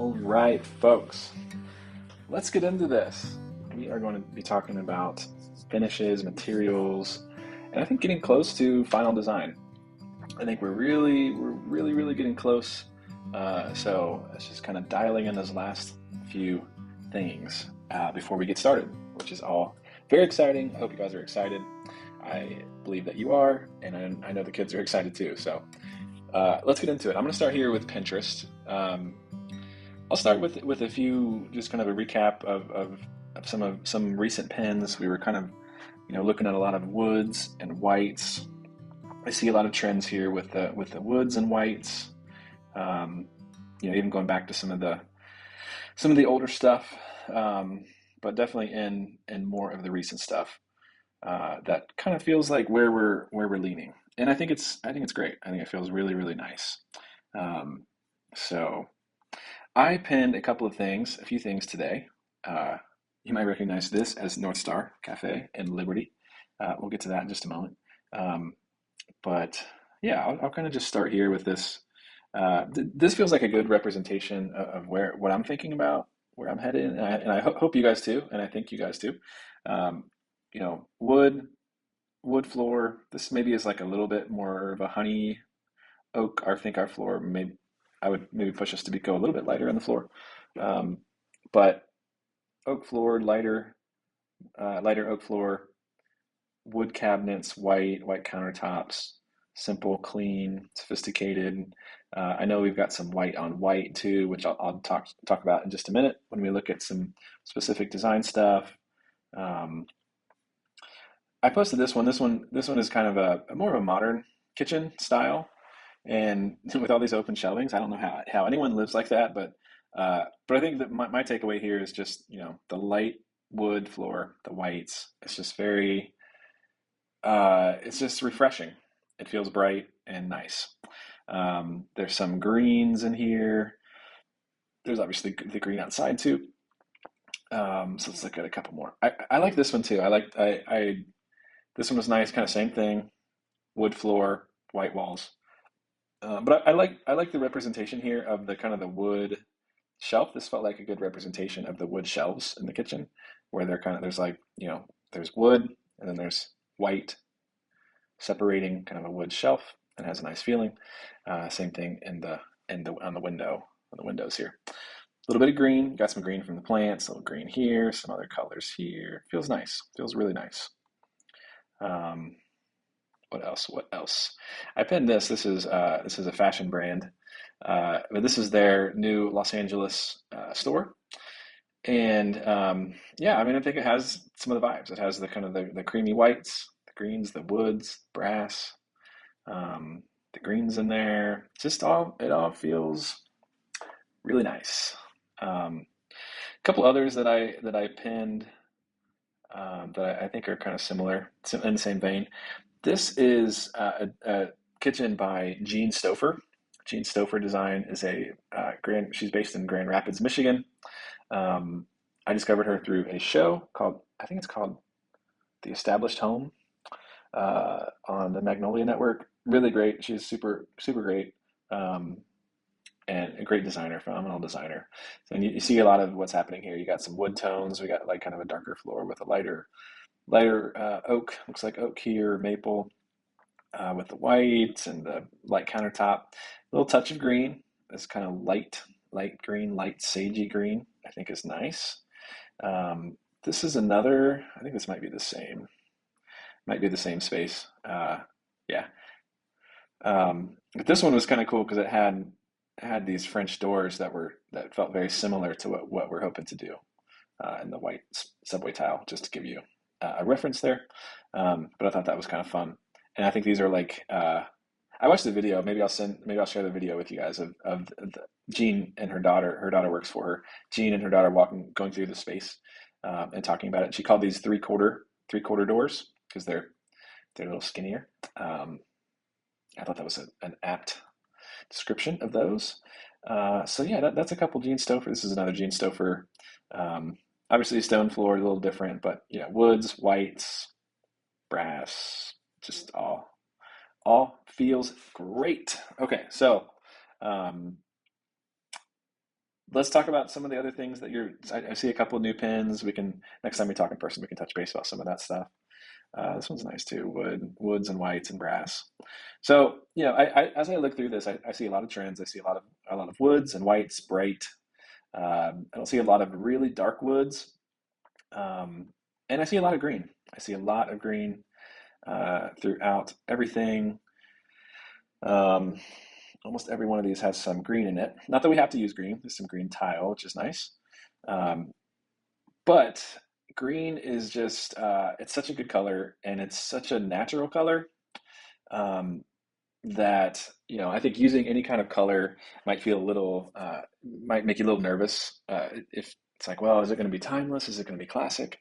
All right, folks, let's get into this. We are going to be talking about finishes, materials, and I think getting close to final design. I think we're really getting close. So it's just kind of dialing in those last few things before we get started, which is all very exciting. I hope you guys are excited. I believe that you are, and I know the kids are excited too. So let's get into it. I'm going to start here with Pinterest. I'll start with a few, just kind of a recap of some recent pins. We were kind of, looking at a lot of woods and whites. I see a lot of trends here with the woods and whites. Um, even going back to some of the older stuff, but definitely in more of the recent stuff. That kind of feels like where we're leaning, and I think it's great. I think it feels really really nice. Um, so. I pinned a few things today. Uh, you might recognize this as North Star Cafe in Liberty. We'll get to that in just a moment. Um, but yeah, I'll kind of just start here with this. This feels like a good representation of what I'm thinking about, where I'm headed, and I hope you guys too, and I think you guys too. Um, wood floor. This maybe is like a little bit more of a honey oak. I think our floor maybe I would maybe push us to go a little bit lighter on the floor. Um, but oak floor, lighter oak floor, wood cabinets, white countertops, simple, clean, sophisticated. I know we've got some white on white too, which I'll talk about in just a minute when we look at some specific design stuff. Um, I posted this one. This one is kind of a more of a modern kitchen style. And with all these open shelvings, I don't know how anyone lives like that, but I think that my takeaway here is just, the light wood floor, the whites. It's just it's just refreshing. It feels bright and nice. There's some greens in here. There's obviously the green outside too. So let's look at a couple more. I like this one too. I this one was nice, kind of same thing. Wood floor, white walls. But I like the representation here of the kind of the wood shelf. This felt like a good representation of the wood shelves in the kitchen, where there's like there's wood and then there's white separating kind of a wood shelf and has a nice feeling. Same thing in the on the windows here. A little bit of green. Got some green from the plants. A little green here. Some other colors here. Feels nice. Feels really nice. Um, what else? What else? I pinned this. This is a fashion brand, but this is their new Los Angeles store. And yeah, I mean, I think it has some of the vibes. It has the kind of the creamy whites, the greens, the woods, brass, the greens in there. Just all it all feels really nice. A couple others that I pinned that I think are kind of similar, in the same vein. This is a kitchen by Jean Stouffer. Jean Stouffer Design is she's based in Grand Rapids, Michigan. Um, I discovered her through a show I think it's called The Established Home on the Magnolia Network. Really great. She's super, super great. Um, and a great designer, phenomenal designer. And you see a lot of what's happening here. You got some wood tones. We got like kind of a darker floor with a lighter oak. Looks like oak here, maple with the white and the light countertop. A little touch of green. This kind of light green, light sagey green. I think is nice. This is another. I think this might be the same. Might be the same space. Yeah. But this one was kind of cool because it had these French doors that felt very similar to what we're hoping to do in the white subway tile, just to give you a reference there. But I thought that was kind of fun, and I think these are like I watched the video. Maybe I'll share the video with you guys of Jean and her daughter. Her daughter works for her. Jean and her daughter going through the space and talking about it. She called these three quarter doors because they're a little skinnier. I thought that was an apt description of those. So yeah, that's a couple Gene Stouffer. This is another Gene Stouffer. Um, Obviously, stone floor a little different, but woods, whites, brass, just all feels great. Okay, so um, let's talk about some of the other things that I see a couple of new pins. We can, next time we talk in person, we can touch base about some of that stuff. This one's nice too, woods and whites and brass. So, as I look through this, I see a lot of trends. I see a lot of woods and whites, bright. I don't see a lot of really dark woods, and I see a lot of green. I see a lot of green throughout everything. Um, Almost every one of these has some green in it. Not that we have to use green. There's some green tile, which is nice. Um, but green is just, it's such a good color and it's such a natural color. Um, that I think using any kind of color might feel a little might make you a little nervous if it's like, well, is it going to be timeless? Is it going to be classic?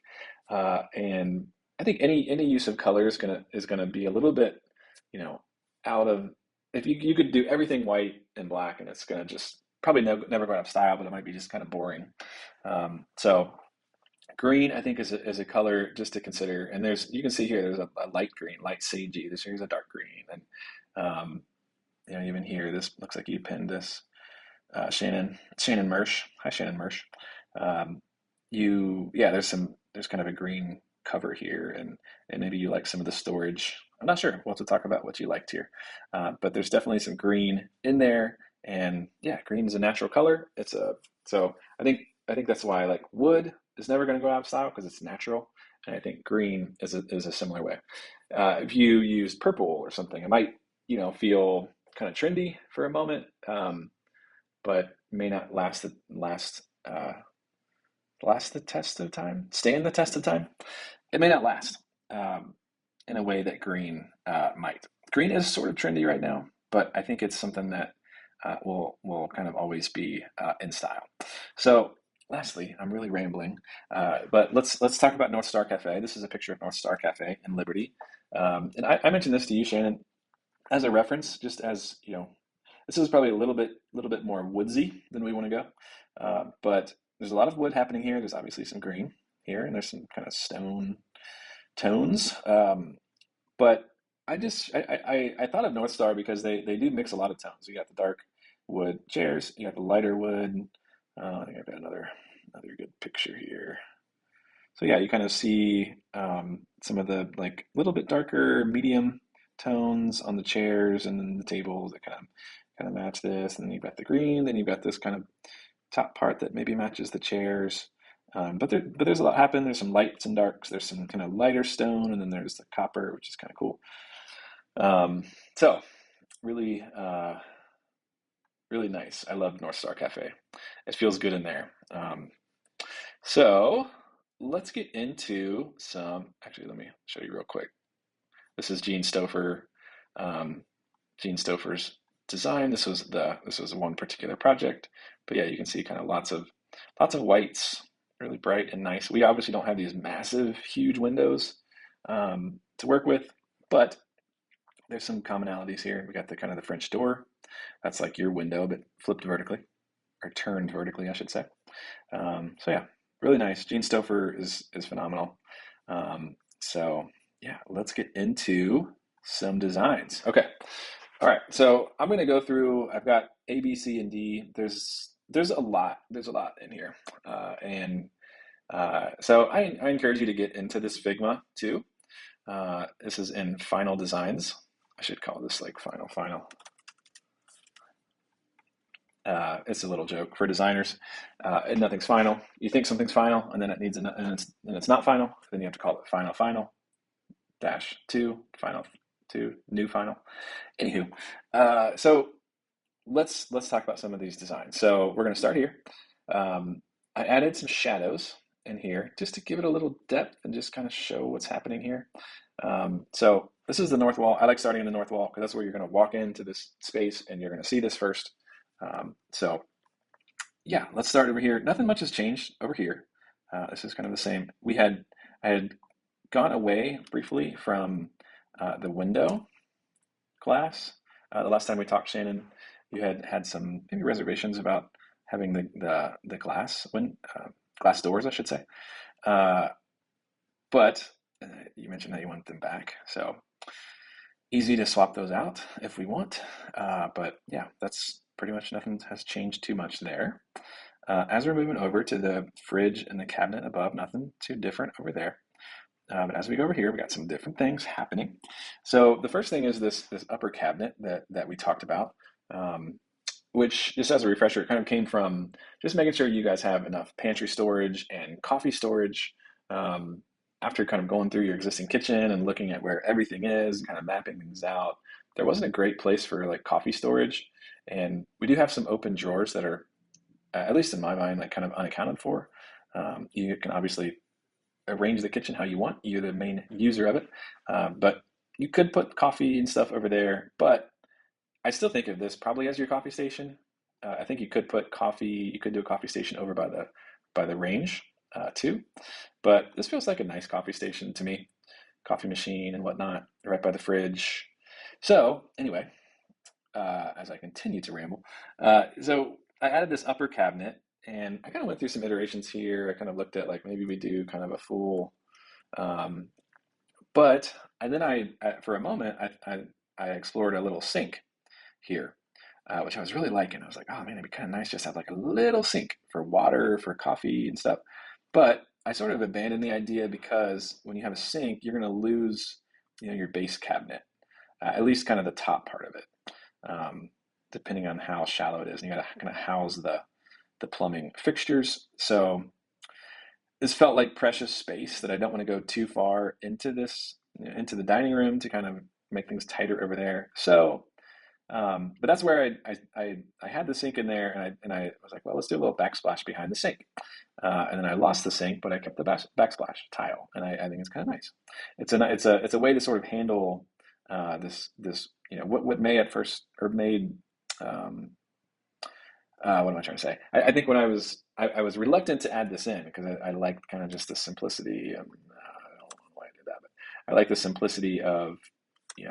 And I think any use of color is gonna be a little bit out of, if you could do everything white and black and it's gonna just probably never go out of style, but it might be just kind of boring. So green, I think, is a color just to consider. And you can see here, there's a light green, light sagey. Here's a dark green, and um, even here, this looks like you pinned this, Shannon Mersch. Hi, Shannon Mersch. Um, yeah, there's kind of a green cover here, and maybe you like some of the storage. I'm not sure. We'll have to talk about what you liked here, but there's definitely some green in there, and yeah, green is a natural color. So I think that's why I like wood is never going to go out of style because it's natural, and I think green is a similar way. If you use purple or something, it might feel kind of trendy for a moment, but may not last the test of time, stand the test of time. It may not last um, in a way that green might. Green is sort of trendy right now, but I think it's something that will kind of always be in style. So, lastly, I'm really rambling, but let's talk about North Star Cafe. This is a picture of North Star Cafe in Liberty, and I mentioned this to you, Shannon, as a reference, just as this is probably a little bit more woodsy than we want to go, but there's a lot of wood happening here. There's obviously some green here, and there's some kind of stone tones. But I thought of North Star because they do mix a lot of tones. You got the dark wood chairs, you got the lighter wood. I think I've got another good picture here. So yeah, you kind of see some of the like little bit darker medium tones on the chairs and then the tables that kind of match this. And then you've got the green. Then you've got this kind of top part that maybe matches the chairs. But there's a lot happen. There's some lights and darks. There's some kind of lighter stone, and then there's the copper, which is kind of cool. So really, really nice. I love North Star Cafe. It feels good in there. So let's get into some. Actually, let me show you real quick. This is Gene Stouffer. Gene Stouffer's design. This was one particular project, but yeah, you can see kind of lots of whites, really bright and nice. We obviously don't have these massive, huge windows to work with, but there's some commonalities here. We got the kind of the French door. That's like your window, but flipped vertically or turned vertically, I should say. So yeah, really nice. Gene Stouffer is phenomenal. So yeah, let's get into some designs. Okay. All right. So I'm going to go through, I've got A, B, C, and D. There's a lot. There's a lot in here. So I encourage you to get into this Figma too. This is in Final Designs. I should call this like Final. It's a little joke for designers. And nothing's final. You think something's final, and then it's not final. Then you have to call it final dash two, final two, new final. Anywho, so let's talk about some of these designs. So we're going to start here. I added some shadows in here just to give it a little depth and just kind of show what's happening here. So this is the north wall. I like starting in the north wall because that's where you're going to walk into this space and you're going to see this first. So yeah, let's start over here. Nothing much has changed over here. This is kind of the same. I had gone away briefly from the window glass. The last time we talked, Shannon, you had some maybe reservations about having the glass doors, I should say. But you mentioned that you want them back, so easy to swap those out if we want. But yeah, that's pretty much nothing has changed too much there. As we're moving over to the fridge and the cabinet above, nothing too different over there. But as we go over here, we got some different things happening. So the first thing is this upper cabinet that we talked about, um, which just as a refresher, it kind of came from just making sure you guys have enough pantry storage and coffee storage. Um, After kind of going through your existing kitchen and looking at where everything is, kind of mapping things out, there wasn't a great place for like coffee storage. And we do have some open drawers that are, at least in my mind, like kind of unaccounted for. You can obviously arrange the kitchen how you want. You're the main user of it. But you could put coffee and stuff over there. But I still think of this probably as your coffee station. I think you could put coffee. You could do a coffee station over by the range too. But this feels like a nice coffee station to me. Coffee machine and whatnot, right by the fridge. So anyway, as I continue to ramble, so I added this upper cabinet, and I kind of went through some iterations here. I kind of looked at like maybe we do kind of a full um, but and then for a moment I explored a little sink here, which I was really liking. I was like, oh man, it'd be kind of nice just to have like a little sink for water, for coffee and stuff. But I sort of abandoned the idea because when you have a sink, you're going to lose, your base cabinet, at least kind of the top part of it, depending on how shallow it is. And you got to kind of house the plumbing fixtures. So this felt like precious space that I don't want to go too far into this, into the dining room to kind of make things tighter over there. So, but that's where I had the sink in there, and I was like, well, let's do a little backsplash behind the sink. And then I lost the sink, but I kept the backsplash tile, and I think it's kind of nice. It's a way to sort of handle this what may at first or made um, what am I trying to say? I think when I was reluctant to add this in because I liked kind of just the simplicity. I don't know why I did that, but I like the simplicity of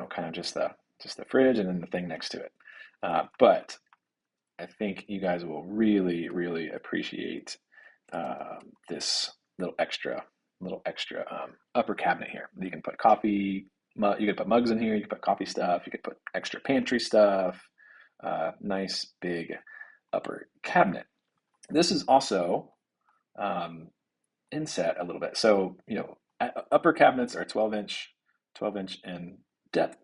kind of just the fridge and then the thing next to it. But I think you guys will really really appreciate this little extra upper cabinet here. You can put coffee. You can put mugs in here. You can put coffee stuff. You can put extra pantry stuff. Nice big upper cabinet. This is also um, inset a little bit. So, upper cabinets are 12 inch in depth.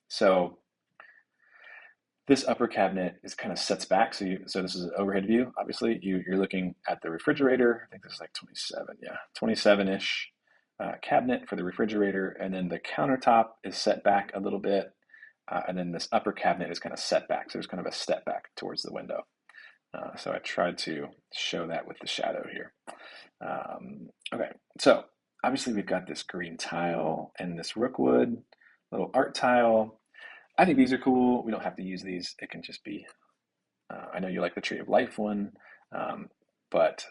So this upper cabinet is kind of sets back. So this is an overhead view. Obviously, you're looking at the refrigerator. I think this is like 27, yeah, 27-ish cabinet for the refrigerator, and then the countertop is set back a little bit, and then this upper cabinet is kind of set back. So there's kind of a step back towards the window. So I tried to show that with the shadow here. Okay, so obviously we've got this green tile and this rookwood little art tile. I think these are cool. We don't have to use these. It can just be, I know you like the Tree of Life one, um, but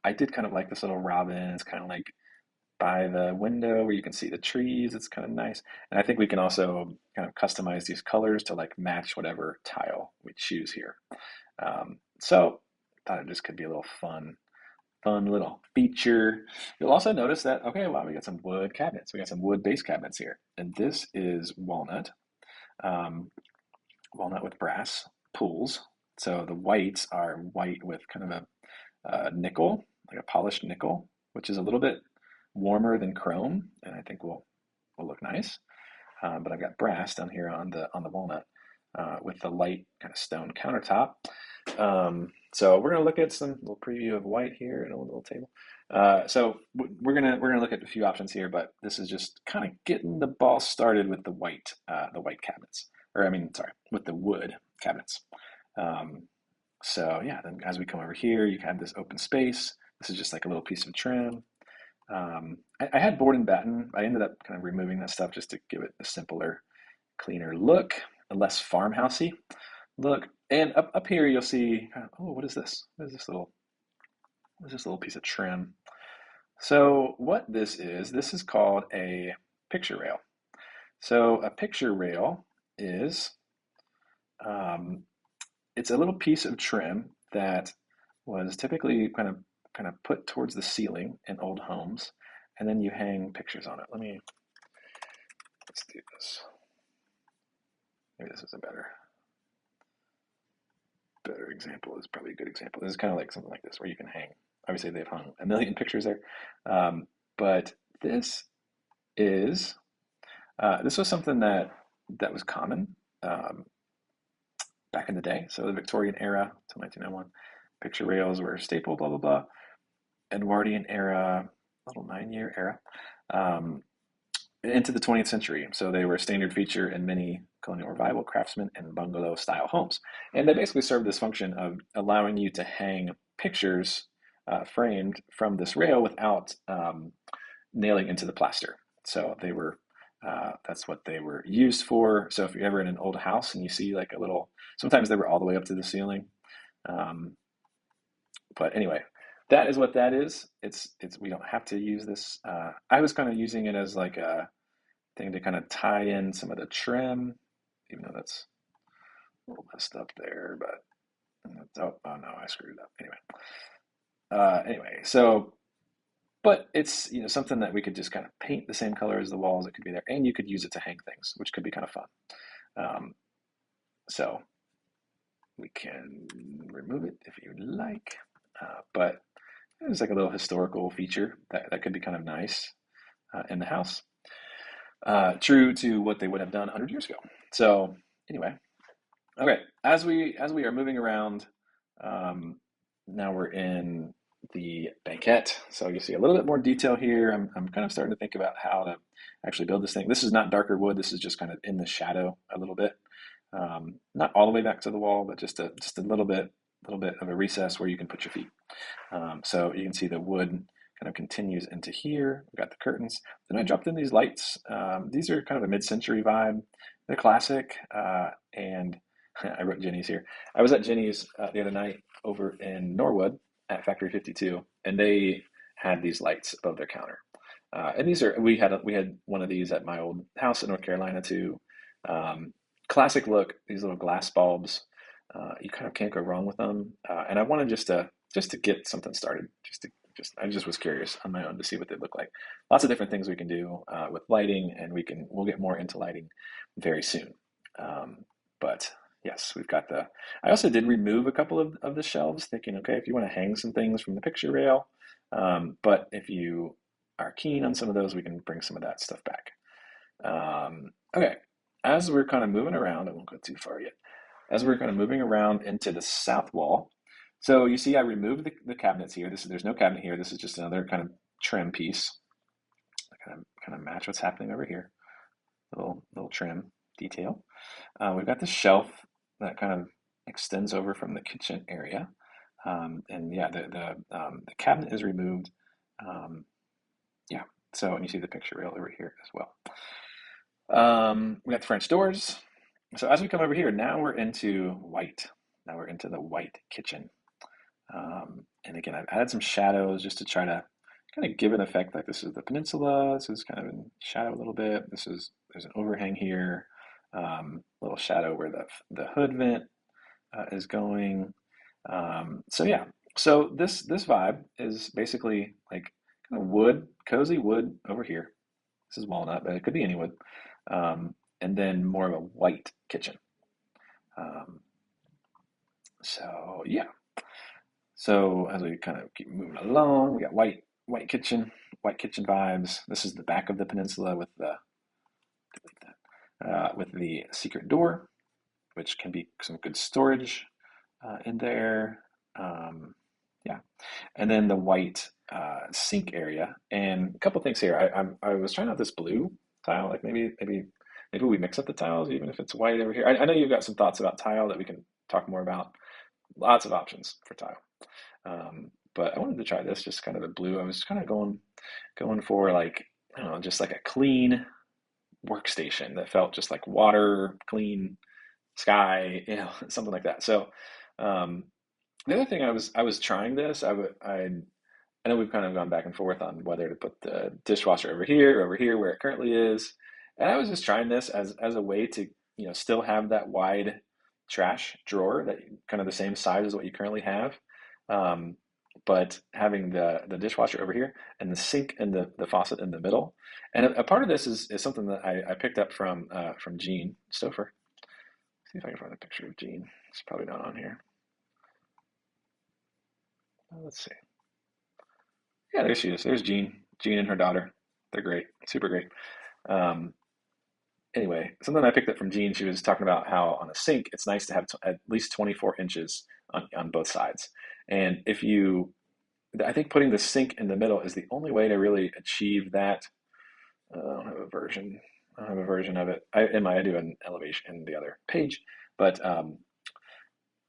I did kind of like this little robin. It's kind of like by the window where you can see the trees. It's kind of nice. And I think we can also kind of customize these colors to like match whatever tile we choose here. So I thought it just could be a little fun little feature. You'll also notice that, okay, wow, we got some wood cabinets. We got some wood base cabinets here. And this is walnut, um, walnut with brass pulls. So the whites are white with kind of a nickel, like a polished nickel, which is a little bit warmer than chrome, and I think will look nice. But I've got brass down here on the walnut with the light kind of stone countertop. So we're gonna look at some little preview of white here and a little table. So we're gonna look at a few options here, but this is just kind of getting the ball started with the white cabinets, or I mean, sorry, with the wood cabinets. Um, so yeah, then as we come over here, you have this open space. This is just like a little piece of trim. I had board and batten. I ended up kind of removing that stuff just to give it a simpler, cleaner look, a less farmhousey look. And up here you'll see, oh, what is this? What is this little piece of trim? So what this is called a picture rail. So a picture rail is, um, it's a little piece of trim that was typically kind of put towards the ceiling in old homes, and then you hang pictures on it. Let's do this. Maybe this is a better better example is probably a good example. This is kind of like something like this where you can hang. Obviously, they've hung a million pictures there, but this is this was something that was common um, back in the day. So the Victorian era till 1991, picture rails were a staple. Blah blah blah. Edwardian era, little 9-year era. Um, into the 20th century. So they were a standard feature in many colonial revival craftsmen and bungalow style homes. And they basically served this function of allowing you to hang pictures framed from this rail without nailing into the plaster. So they were, that's what they were used for. So if you're ever in an old house and you see like a little, sometimes they were all the way up to the ceiling. Um, but anyway, that is what that is. We don't have to use this. I was kind of using it as like a thing to kind of tie in some of the trim, even though that's a little messed up there, but oh no, I screwed it up. Anyway, so but it's something that we could just kind of paint the same color as the walls. It could be there, and you could use it to hang things, which could be kind of fun. Um, so we can remove it if you like, but it's like a little historical feature that could be kind of nice in the house, true to what they would have done 100 years ago. So anyway, okay, as we are moving around, um, now we're in the banquette. So you see a little bit more detail here. I'm kind of starting to think about how to actually build this thing. This is not darker wood. This is just kind of in the shadow a little bit. Not all the way back to the wall, but just a little bit of a recess where you can put your feet. So you can see the wood kind of continues into here. We've got the curtains. Then I dropped in these lights. These are kind of a mid-century vibe. They're classic, and I wrote Jenny's here. I was at Jenny's the other night over in Norwood at Factory 52, and they had these lights above their counter. And these are we had one of these at my old house in North Carolina too. Um, Classic look. These little glass bulbs. You kind of can't go wrong with them. And I wanted just to get something started. I just was curious on my own to see what they look like. Lots of different things we can do with lighting, and we'll get more into lighting very soon. But yes, we've got the. I also did remove a couple of the shelves, thinking, okay, if you want to hang some things from the picture rail, but if you are keen on some of those, we can bring some of that stuff back. Okay, as we're kind of moving around, I won't go too far yet. As we're kind of moving around into the south wall, so you see I removed the cabinets here. There's no cabinet here. This is just another kind of trim piece. Kind of match what's happening over here. Little trim detail. We've got the shelf that kind of extends over from the kitchen area. And yeah, the cabinet is removed. Yeah, so and you see the picture rail over here as well. We got the French doors. So as we come over here, now we're into white. Now we're into the white kitchen. And again, I've added some shadows just to try to kind of give an effect like this is the peninsula. This is kind of in shadow a little bit. There's an overhang here, little shadow where the hood vent is going. So yeah, so this vibe is basically like kind of wood, cozy wood over here. This is walnut, but it could be any wood. And then more of a white kitchen. Um, so yeah. So as we kind of keep moving along, we got white kitchen vibes. This is the back of the peninsula with the secret door, which can be some good storage in there. Yeah, and then the white sink area, and a couple things here. I was trying out this blue tile, like maybe we mix up the tiles, even if it's white over here. I know you've got some thoughts about tile that we can talk more about. Lots of options for tile. But I wanted to try this, just kind of a blue. I was kind of going for like, I don't know, just like a clean workstation that felt just like water, clean sky, something like that. So the other thing I was trying this. I know we've kind of gone back and forth on whether to put the dishwasher over here where it currently is, and I was just trying this as a way to still have that wide trash drawer that kind of the same size as what you currently have, um, but having the dishwasher over here and the sink and the faucet in the middle. And a part of this is something that I picked up from Jean Stouffer. See if I can find a picture of Jean. It's probably not on here. Let's see. Yeah, there she is. There's Jean. Jean and her daughter. They're great. Super great. Um, anyway, something I picked up from Jean, she was talking about how on a sink, it's nice to have at least 24 inches on both sides. And if you, I think putting the sink in the middle is the only way to really achieve that. I don't have a version. I don't have a version of it. I do an elevation in the other page, but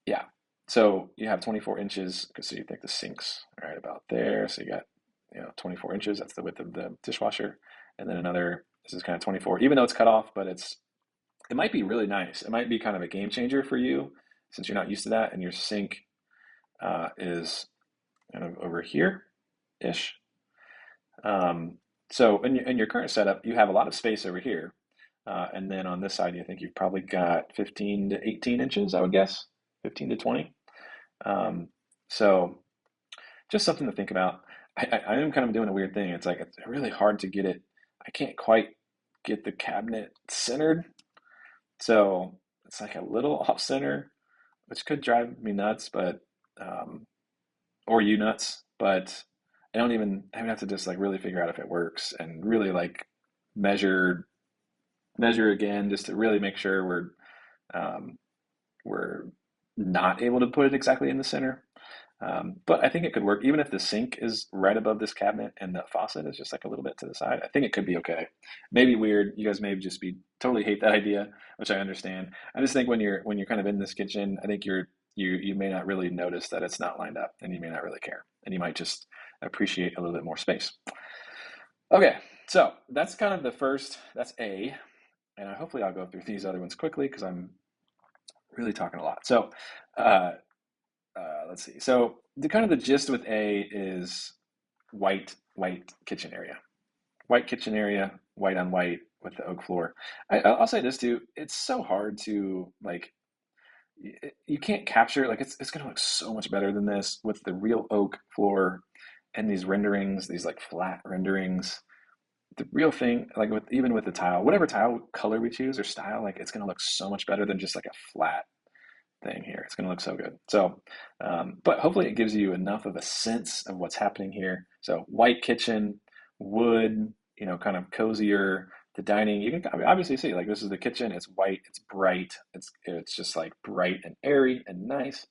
yeah. So you have 24 inches because so you think the sink's right about there. So you got 24 inches. That's the width of the dishwasher, and then another. This is kind of 24, even though it's cut off, but it might be really nice. It might be kind of a game changer for you since you're not used to that, and your sink is kind of over here ish. So in your current setup, you have a lot of space over here. And then on this side, you think you've probably got 15 to 18 inches, I would guess, 15 to 20. Um, so just something to think about. I am kind of doing a weird thing. It's like it's really hard to get it. I can't quite get the cabinet centered. So it's like a little off center, which could drive me nuts, but um, or you nuts, but I even have to just like really figure out if it works and really like measure measure again just to really make sure um, we're not able to put it exactly in the center. But I think it could work even if the sink is right above this cabinet and the faucet is just like a little bit to the side. I think it could be okay. Maybe weird. You guys may just be totally hate that idea, which I understand. I just think when you're kind of in this kitchen, I think you may not really notice that it's not lined up, and you may not really care, and you might just appreciate a little bit more space. Okay, so that's kind of the first. That's A, and hopefully I'll go through these other ones quickly because I'm really talking a lot. So. Uh, let's see. So the kind of the gist with A is white kitchen area, white kitchen area, white on white with the oak floor. I'll say this too. It's so hard to like. You can't capture like it's gonna look so much better than this with the real oak floor and these renderings, these like flat renderings. The real thing, like with even with the tile, whatever tile color we choose or style, like it's gonna look so much better than just like a flat thing here. It's going to look so good. So, but hopefully it gives you enough of a sense of what's happening here. So white kitchen, wood, kind of cozier. The dining, you can obviously see like this is the kitchen. It's white, it's bright, it's just like bright and airy and nice.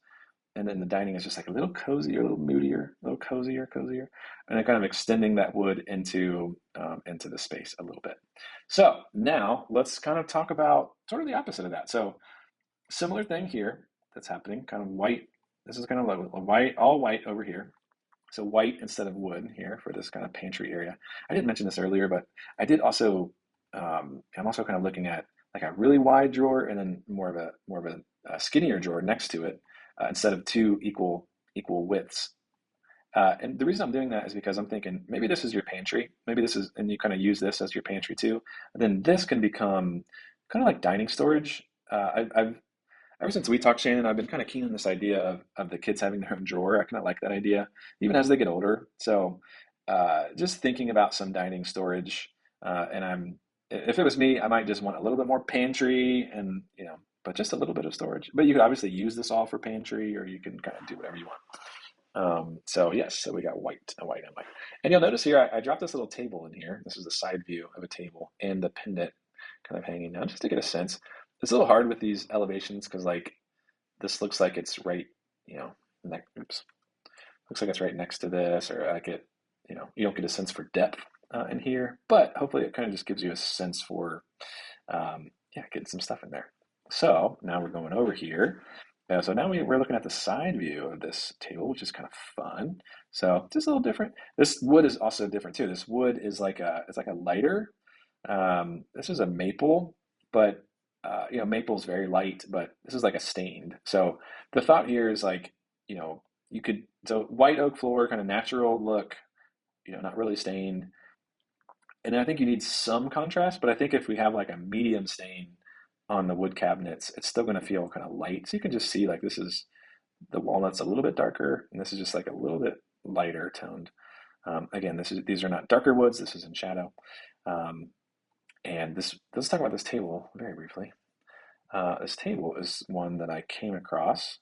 And then the dining is just like a little cozier, a little moodier, a little cozier, and then kind of extending that wood into the space a little bit. So now let's kind of talk about sort of the opposite of that. So similar thing here that's happening, kind of white. This is kind of like a white, all white over here. So white instead of wood here for this kind of pantry area. I didn't mention this earlier, but I did also. I'm also kind of looking at like a really wide drawer and then more of a skinnier drawer next to it instead of two equal widths. And the reason I'm doing that is because I'm thinking maybe this is your pantry. Maybe this is, and you kind of use this as your pantry too. And then this can become kind of like dining storage. I've ever since we talked, Shannon, I've been kind of keen on this idea of the kids having their own drawer. I kind of like that idea, even as they get older. So, just thinking about some dining storage, and if it was me, I might just want a little bit more pantry and, but just a little bit of storage. But you could obviously use this all for pantry, or you can kind of do whatever you want. So yes, so we got white and white. And you'll notice here, I dropped this little table in here. This is a side view of a table and the pendant kind of hanging down just to get a sense. It's a little hard with these elevations because like this looks like it's right, oops, looks like it's right next to this, or like you don't get a sense for depth in here, but hopefully it kind of just gives you a sense for, getting some stuff in there. So now we're going over here. So now we're looking at the side view of this table, which is kind of fun. So just a little different. This wood is also different too. This wood is it's like a lighter. This is a maple, but maple's very light, but this is like a stained. So the thought here is like, you could, so white oak floor, kind of natural look, not really stained. And I think you need some contrast, but I think if we have like a medium stain on the wood cabinets, it's still going to feel kind of light. So you can just see like this is the walnut's a little bit darker, and this is just like a little bit lighter toned. Again, these are not darker woods. This is in shadow. Um, and let's talk about this table very briefly. This table is one that I came across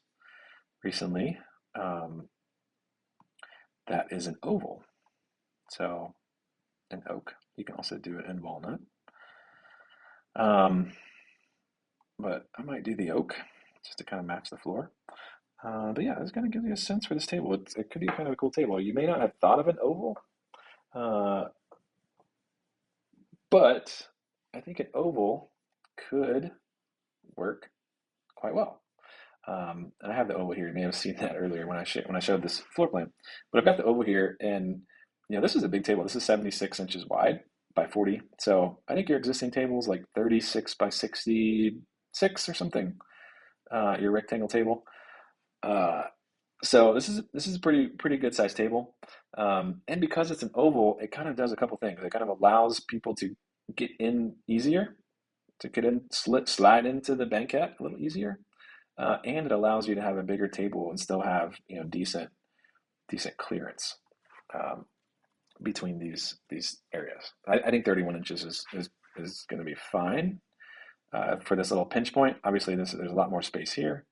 recently. Um, that is an oval. So an oak. You can also do it in walnut. Um, but I might do the oak just to kind of match the floor. But yeah, this kind of gives you a sense for this table. It could be kind of a cool table. You may not have thought of an oval, uh, but I think an oval could work quite well. And I have the oval here. You may have seen that earlier when I showed this floor plan. But I've got the oval here, and this is a big table. This is 76 inches wide by 40. So I think your existing table is like 36 by 66 or something. Your rectangle table. Uh, so this is a pretty good sized table, and because it's an oval, it kind of does a couple things. It kind of allows people to get in easier, to get in, slide into the banquette a little easier, and it allows you to have a bigger table and still have decent clearance um, between these areas. I think 31 inches is going to be fine for this little pinch point. Obviously, there's a lot more space here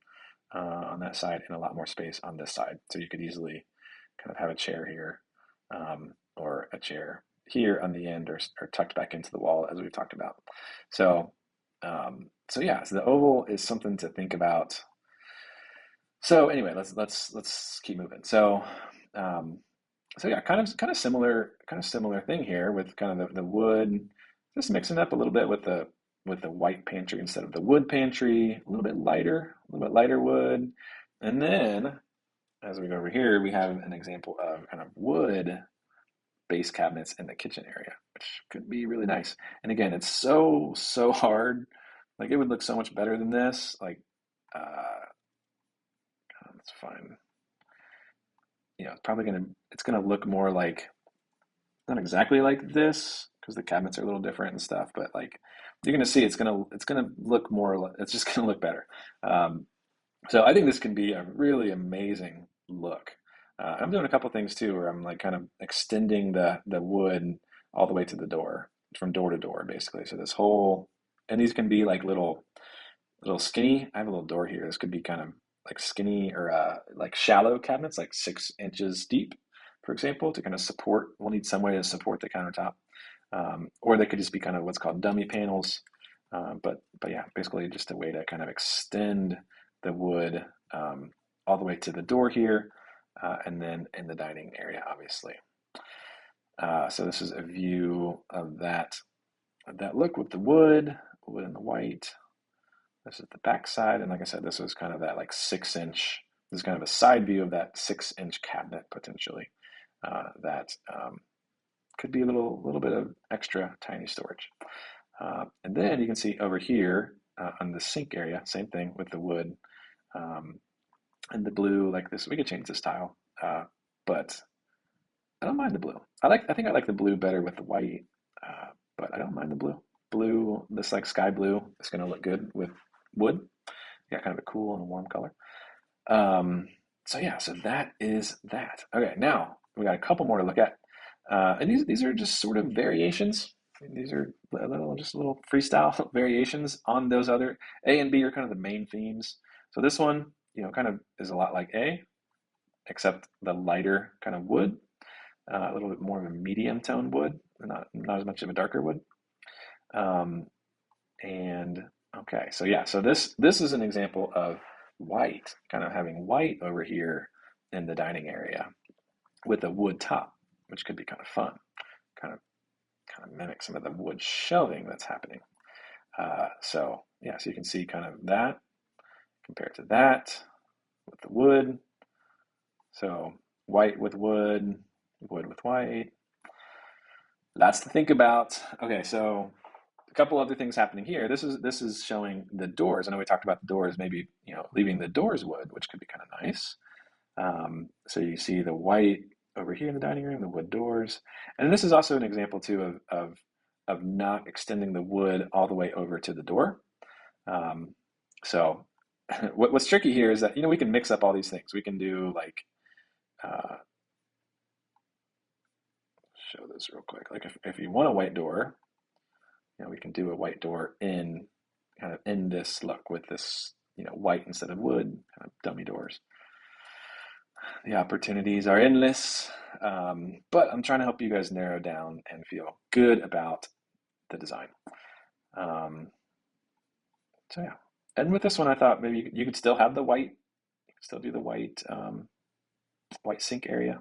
on that side and a lot more space on this side. So you could easily kind of have a chair here or a chair here on the end or tucked back into the wall as we've talked about. So yeah, so the oval is something to think about. So anyway, let's keep moving. Um, so yeah, kind of similar thing here with kind of the wood, just mixing up a little bit with the white pantry instead of the wood pantry, a little bit lighter wood. And then as we go over here, we have an example of kind of wood base cabinets in the kitchen area, which could be really nice. And again, it's so hard. Like it would look so much better than this. Like let's find, it's gonna look more like, not exactly like this because the cabinets are a little different and stuff, but like you're gonna see it's gonna look more, it's just gonna look better. Um, so I think this can be a really amazing look. I'm doing a couple things too where I'm like kind of extending the wood all the way to the door, from door to door basically. So this whole, and these can be like little skinny. I have a little door here. This could be kind of like skinny or like shallow cabinets, like 6 inches deep, for example, to kind of support. We'll need some way to support the countertop, or they could just be kind of what's called dummy panels. But yeah, basically just a way to kind of extend the wood all the way to the door here, and then in the dining area, obviously. So this is a view of that look with the wood and the white. This is the back side, and like I said, this was kind of that like 6 inch. This is kind of a side view of that 6 inch cabinet potentially. That could be a little bit of extra tiny storage. And then you can see over here on the sink area, same thing with the wood um, and the blue like this. We could change this tile, but I don't mind the blue. I think I like the blue better with the white, but I don't mind the blue. Blue, this like sky blue is going to look good with wood. You got kind of a cool and warm color. So yeah, so that is that. Okay, now we got a couple more to look at, and these are just sort of variations. These are just little freestyle variations on those other. A and B are kind of the main themes. So this one, kind of is a lot like A, except the lighter kind of wood, a little bit more of a medium tone wood, not as much of a darker wood. Um, and okay, so yeah, so this is an example of white, kind of having white over here in the dining area with a wood top, which could be kind of fun, kind of mimic some of the wood shelving that's happening. So yeah, so you can see kind of that compared to that with the wood. So white with wood, wood with white. Lots to think about. Okay, so a couple other things happening here. This is showing the doors. I know we talked about the doors, maybe leaving the doors wood, which could be kind of nice. So you see the white over here in the dining room, the wood doors, and this is also an example too of not extending the wood all the way over to the door. So what's tricky here is that we can mix up all these things. We can do like uh, show this real quick. Like if you want a white door, we can do a white door in kind of in this look with this white instead of wood kind of dummy doors. The opportunities are endless, but I'm trying to help you guys narrow down and feel good about the design. Um, so yeah, and with this one, I thought maybe you could still have the white, still do the white sink area,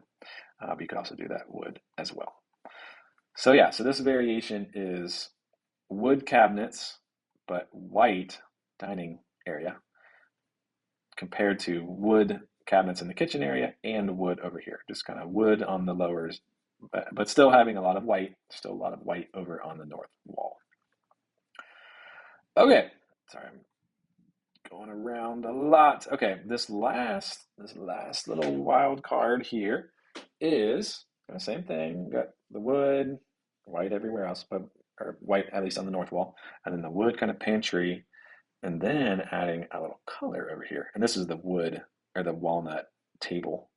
but you could also do that wood as well. So yeah, so this variation is wood cabinets, but white dining area compared to wood cabinets in the kitchen area and wood over here. Just kind of wood on the lowers, but still having a lot of white, still a lot of white over on the north wall. Okay, sorry, I'm going around a lot. Okay, this last little wild card here is the same thing. Got the wood, white everywhere else, but or white at least on the north wall, and then the wood kind of pantry, and then adding a little color over here. And this is the wood or the walnut table.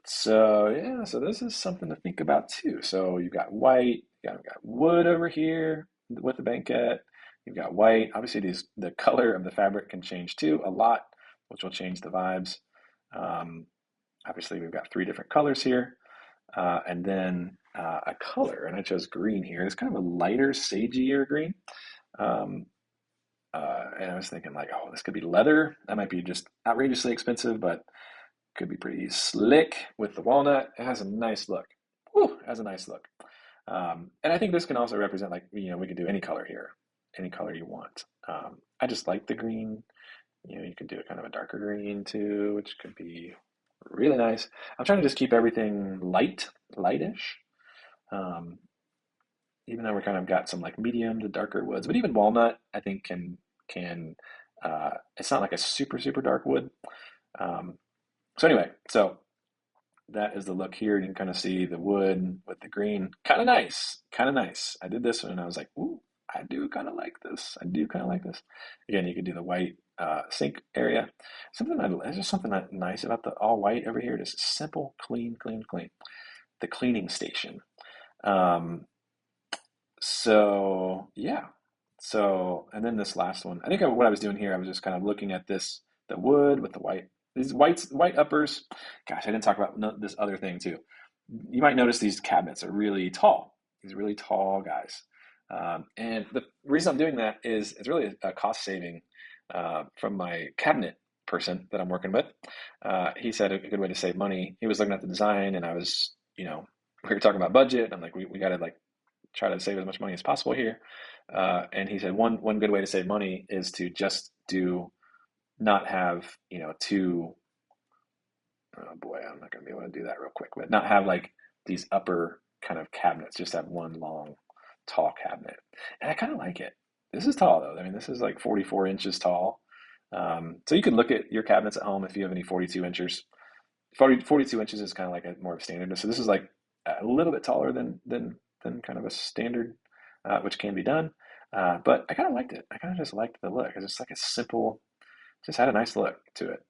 So yeah, so this is something to think about too. So you've got white, you've got wood over here with the banquette. You've got white. Obviously, the color of the fabric can change too a lot, which will change the vibes. Um, Obviously, we've got three different colors here, and then a color, and I chose green here. It's kind of a lighter, sageier green. Um, and I was thinking like, oh, this could be leather. That might be just outrageously expensive, but could be pretty slick with the walnut. It has a nice look. Whew, it has a nice look. And I think this can also represent like, we could do any color here, any color you want. I just like the green. You could do a kind of a darker green too, which could be really nice. I'm trying to just keep everything lightish. Um, Even though we're kind of got some like medium to darker woods, but even walnut, I think can it's not like a super super dark wood. Um, so anyway, so that is the look here. You can kind of see the wood with the green. Kind of nice. Kind of nice. I did this one and I was like, ooh, I do kind of like this. I do kind of like this. Again, you could do the white sink area. There's just something nice about the all white over here. Just simple, clean, clean, clean. The cleaning station. Um, so yeah. So and then this last one. I think what I was doing here, I was just kind of looking at the wood with the white, these white uppers. Gosh, I didn't talk about this other thing too. You might notice these cabinets are really tall. These really tall guys. And the reason I'm doing that is it's really a cost saving from my cabinet person that I'm working with. He said a good way to save money. He was looking at the design, and I was, we were talking about budget. I'm like, we got to like try to save as much money as possible here. And he said one good way to save money is to just not have two. Oh boy, I'm not going to be able to do that real quick, but not have like these upper kind of cabinets. Just have one long, tall cabinet, and I kind of like it. This is tall though. I mean, this is like 44 inches tall. So you can look at your cabinets at home if you have any 42 inches. 42 inches is kind of like a more of a standard. So this is like a little bit taller than kind of a standard, which can be done. But I kind of liked it. I kind of just liked the look. It's just like a simple, just had a nice look to it.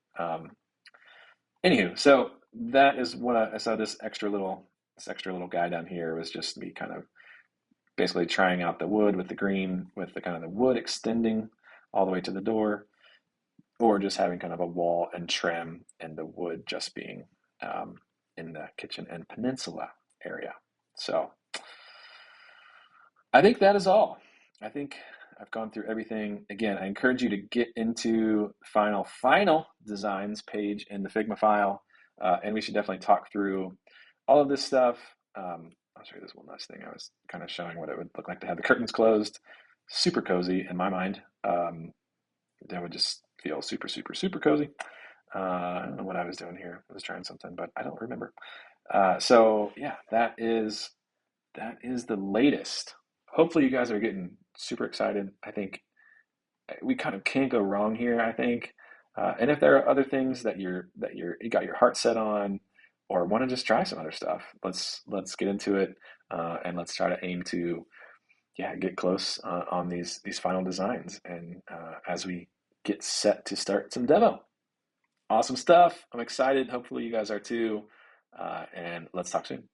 Anywho, so that is what I saw. This extra little guy down here was just me kind of basically trying out the wood with the green, with the kind of the wood extending all the way to the door, or just having kind of a wall and trim and the wood just being in the kitchen and peninsula area. So I think that is all. I think I've gone through everything. Again, I encourage you to get into final designs page in the Figma file, and we should definitely talk through all of this stuff. I'll show you this one last thing. I was kind of showing what it would look like to have the curtains closed. Super cozy in my mind. That would just feel super, super, super cozy. I don't know what I was doing here. I was trying something, but I don't remember. So yeah, that is the latest. Hopefully you guys are getting super excited. I think we kind of can't go wrong here, I think. And if there are other things that you got your heart set on, or want to just try some other stuff, let's get into it, and let's try to aim to get close on these final designs, and as we get set to start some demo. Awesome stuff. I'm excited. Hopefully you guys are too. And let's talk soon.